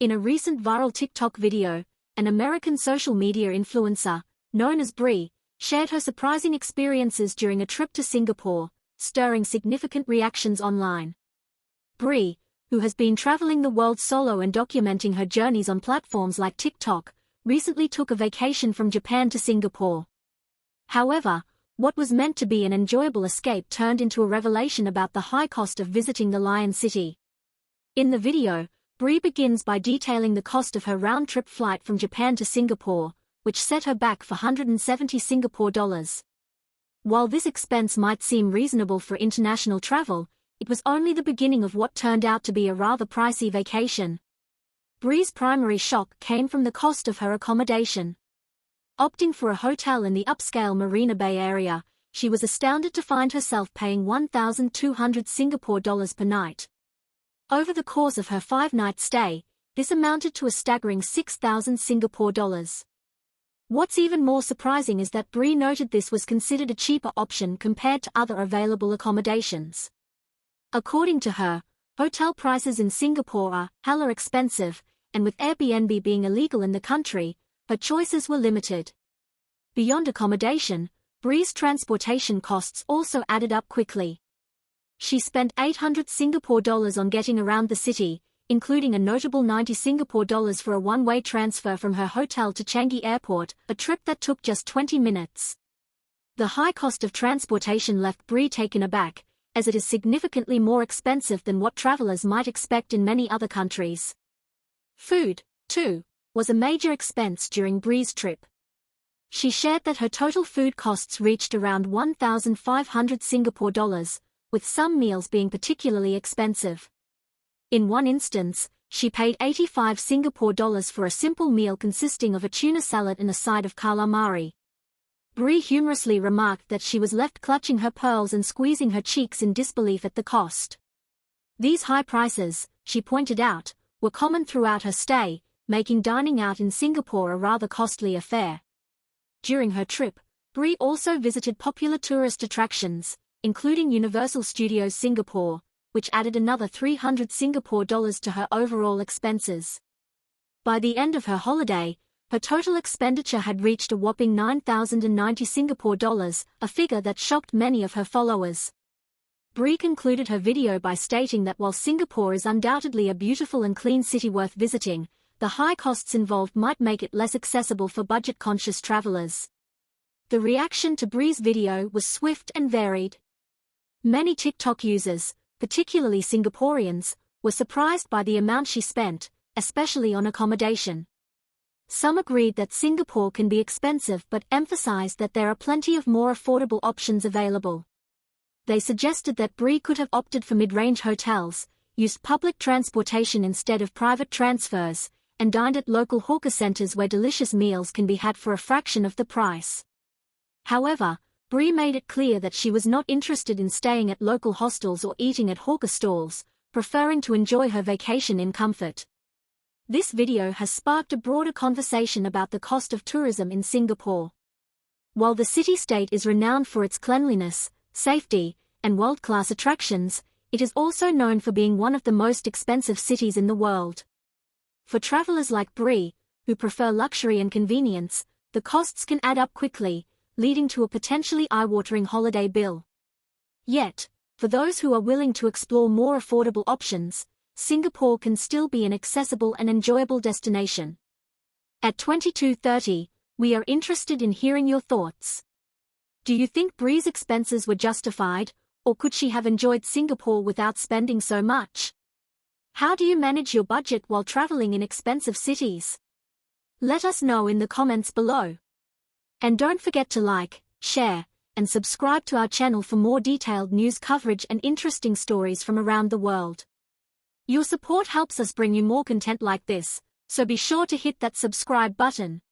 In a recent viral TikTok video, an American social media influencer, known as Brie, shared her surprising experiences during a trip to Singapore, stirring significant reactions online. Brie, who has been traveling the world solo and documenting her journeys on platforms like TikTok, recently took a vacation from Japan to Singapore. However, what was meant to be an enjoyable escape turned into a revelation about the high cost of visiting the Lion City. In the video, Brie begins by detailing the cost of her round-trip flight from Japan to Singapore, which set her back for 170 Singapore dollars. While this expense might seem reasonable for international travel, it was only the beginning of what turned out to be a rather pricey vacation. Brie's primary shock came from the cost of her accommodation. Opting for a hotel in the upscale Marina Bay area, she was astounded to find herself paying 1,200 Singapore dollars per night. Over the course of her 5-night stay, this amounted to a staggering 6,000 Singapore dollars. What's even more surprising is that Brie noted this was considered a cheaper option compared to other available accommodations. According to her, hotel prices in Singapore are hella expensive, and with Airbnb being illegal in the country, her choices were limited. Beyond accommodation, Brie's transportation costs also added up quickly. She spent 800 Singapore dollars on getting around the city, including a notable 90 Singapore dollars for a one-way transfer from her hotel to Changi Airport, a trip that took just 20 minutes. The high cost of transportation left Brie taken aback, as it is significantly more expensive than what travelers might expect in many other countries. Food, too, was a major expense during Brie's trip. She shared that her total food costs reached around 1,500 Singapore dollars, with some meals being particularly expensive. In one instance, she paid 85 Singapore dollars for a simple meal consisting of a tuna salad and a side of calamari. Brie humorously remarked that she was left clutching her pearls and squeezing her cheeks in disbelief at the cost. These high prices, she pointed out, were common throughout her stay, making dining out in Singapore a rather costly affair. During her trip, Brie also visited popular tourist attractions, including Universal Studios Singapore, which added another 300 Singapore dollars to her overall expenses. By the end of her holiday, her total expenditure had reached a whopping 9,090 Singapore dollars, a figure that shocked many of her followers. Brie concluded her video by stating that while Singapore is undoubtedly a beautiful and clean city worth visiting, the high costs involved might make it less accessible for budget-conscious travelers. The reaction to Brie's video was swift and varied. Many TikTok users, particularly Singaporeans, were surprised by the amount she spent, especially on accommodation. Some agreed that Singapore can be expensive but emphasized that there are plenty of more affordable options available. They suggested that Brie could have opted for mid-range hotels, used public transportation instead of private transfers, and dined at local hawker centers where delicious meals can be had for a fraction of the price. However, Brie made it clear that she was not interested in staying at local hostels or eating at hawker stalls, preferring to enjoy her vacation in comfort. This video has sparked a broader conversation about the cost of tourism in Singapore. While the city-state is renowned for its cleanliness, safety, and world-class attractions, it is also known for being one of the most expensive cities in the world. For travelers like Brie, who prefer luxury and convenience, the costs can add up quickly, leading to a potentially eye-watering holiday bill. Yet, for those who are willing to explore more affordable options, Singapore can still be an accessible and enjoyable destination. At 22:30, we are interested in hearing your thoughts. Do you think Brie's expenses were justified, or could she have enjoyed Singapore without spending so much? How do you manage your budget while traveling in expensive cities? Let us know in the comments below. And don't forget to like, share, and subscribe to our channel for more detailed news coverage and interesting stories from around the world. Your support helps us bring you more content like this, so be sure to hit that subscribe button.